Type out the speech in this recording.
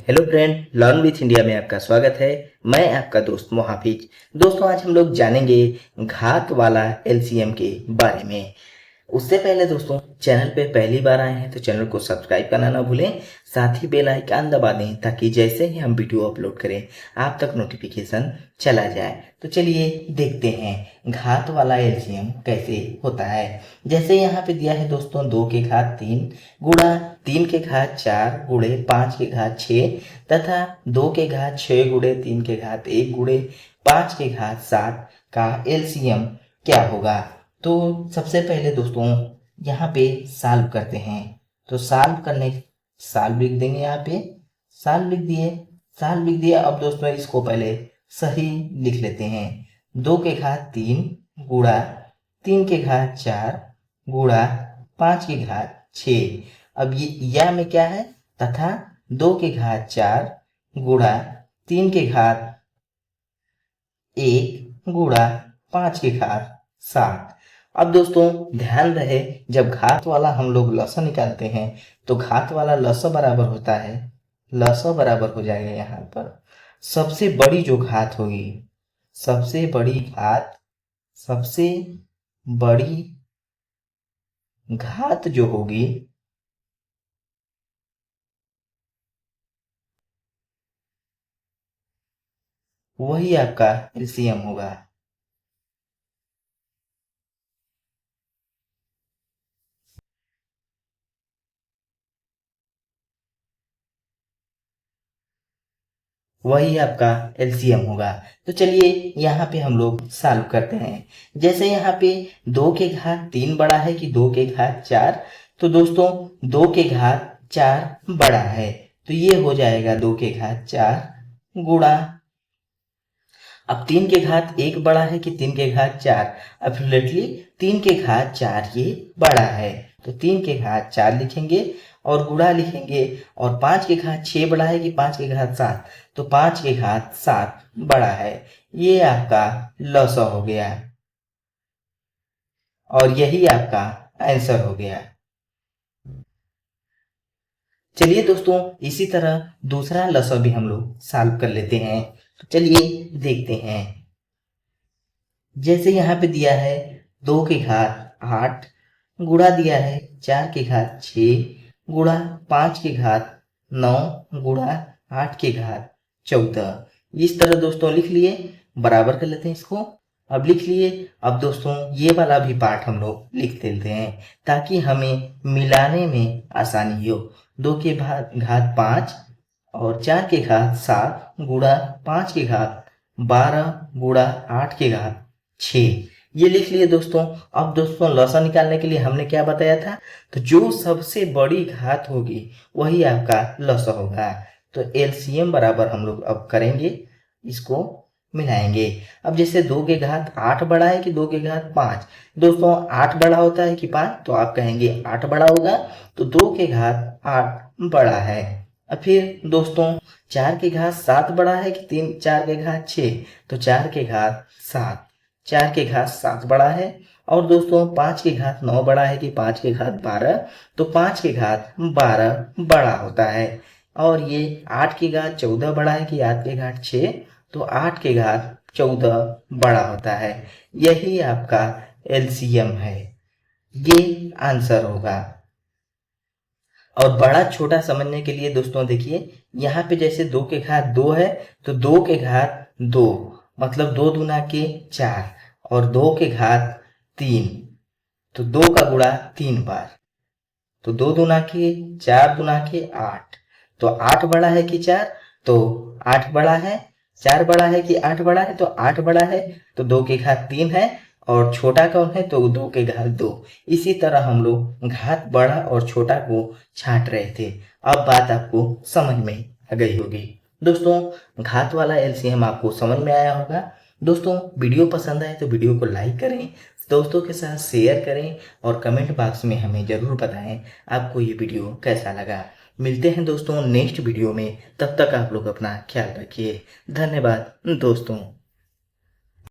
Hello friend, learn with India में आपका स्वागत है। मैं आपका दोस्त मोहाफिज। दोस्तों, आज हम लोग जानेंगे घात वाला एलसीएम के बारे में। उससे पहले दोस्तों, चैनल पे पहली बार आए हैं तो चैनल को सब्सक्राइब करना ना भूलें। साथ ही बेल आइकन दबा दें ताकि जैसे ही हम वीडियो अपलोड करें आप तक नोटिफिकेशन चला जाए। तो चलिए देखते हैं घात वाला एलसीएम कैसे होता है। जैसे यहाँ पे दिया है दोस्तों, 2 के घात 3 गुणा 3 के घात 4 गुणे 5 के घात 6 तथा 2 के घात 6 गुणे 3 के घात 1 गुणे 5 के घात 7 का एलसीएम क्या होगा। तो सबसे पहले दोस्तों यहाँ पे सॉल्व करते हैं। तो सॉल्व करने सॉल्व लिख देंगे, यहाँ पे सॉल्व लिख दिए, सॉल्व लिख दिया। अब दोस्तों इसको पहले सही लिख लेते हैं। 2 के घात 3 गुणा 3 के घात 4 गुणा 5 के घात 6। अब ये या में क्या है, तथा 2 के घात 4 गुणा 3 के घात 1 गुणा 5 के घात 7। अब दोस्तों ध्यान रहे, जब घात वाला हम लोग लसा निकालते हैं तो घात वाला लसा बराबर होता है, लसा बराबर हो जाएगा यहाँ पर सबसे बड़ी जो घात होगी, सबसे बड़ी घात, सबसे बड़ी घात जो होगी वही आपका एलसीएम होगा। वही आपका एलसीएम होगा। तो चलिए यहाँ पे हम लोग सॉल्व करते हैं। जैसे यहाँ पे 2 के घात 3 बड़ा है कि 2 के घात 4, तो दोस्तों 2 के घात 4 बड़ा है, तो ये हो जाएगा 2 के घात 4 गुणा, अब 3 के घात 1 बड़ा है कि 3 के घात 4, एब्सोल्युटली 3 के घात 4 ये बड़ा है, तो 3 के घात 4 लिखेंगे और गुणा लिखेंगे। और 5 के घात 6 बड़ा है कि 5 के घात 7, तो 5 के घात 7 बड़ा है। ये आपका लसा हो गया और यही आपका आंसर हो गया। चलिए दोस्तों, इसी तरह दूसरा लसा भी हम लोग सॉल्व कर लेते हैं। तो चलिए देखते हैं। जैसे यहाँ पे दिया है 2 के घात 8 गुणा दिया है 4 के घात 6 गुणा 5 के घात 9 गुणा 8 के घात 14। इस तरह दोस्तों लिख लिए, बराबर कर लेते हैं इसको। अब लिख लिए। अब दोस्तों ये वाला भी पार्ट हम लोग लिख देते हैं ताकि हमें मिलाने में आसानी हो। 2 के घात 5 और 4 के घात 7 गुणा 5 के घात 12 गुणा 8 के घात 6, ये लिख लिए दोस्तों। अब दोस्तों लसा निकालने के लिए हमने क्या बताया था, तो जो सबसे बड़ी घात होगी वही आपका लसा होगा। तो एलसीएम बराबर हम लोग अब करेंगे, इसको मिलाएंगे। अब जैसे 2 के घात 8 बड़ा है कि 2 के घात 5, दोस्तों 8 बड़ा होता है कि 5, तो आप कहेंगे 8 बड़ा होगा, तो 2 के घात 8 बड़ा है। अब फिर दोस्तों 4 के घात 7 बड़ा है कि 4 के घात 6, तो 4 के घात 7, 4 के घात 7 बड़ा है। और दोस्तों 5 के घात 9 बड़ा है कि 5 के घात 12, तो 5 के घात 12 बड़ा होता है। और ये 8 के घात 14 बड़ा है कि 8 के घात 6, तो 8 के घात 14 बड़ा होता है। यही आपका एलसीएम है, ये आंसर होगा। और बड़ा छोटा समझने के लिए दोस्तों देखिए, यहाँ पे जैसे 2 के घात 2 है, तो 2 के घात 2 मतलब 2 दूना के 4 और 2 के घात 3, तो 2 का गुणा 3 बार, तो 2 दूना के 4 दूना के 8, तो 8 बड़ा है कि 4, तो 8 बड़ा है। 4 बड़ा है कि 8 बड़ा है, तो 8 बड़ा है, तो 2 के घात 3 है। और छोटा कौन है, तो 2 के घात 2। इसी तरह हम लोग घात बड़ा और छोटा को छांट रहे थे। अब बात आपको समझ में आ गई होगी। दोस्तों घात वाला एलसीएम आपको समझ में आया होगा। दोस्तों वीडियो पसंद आए तो वीडियो को लाइक करें, दोस्तों के साथ शेयर करें और कमेंट बॉक्स में हमें ज़रूर बताएं आपको ये वीडियो कैसा लगा। मिलते हैं दोस्तों नेक्स्ट वीडियो में, तब तक आप लोग अपना ख्याल रखिए। धन्यवाद दोस्तों।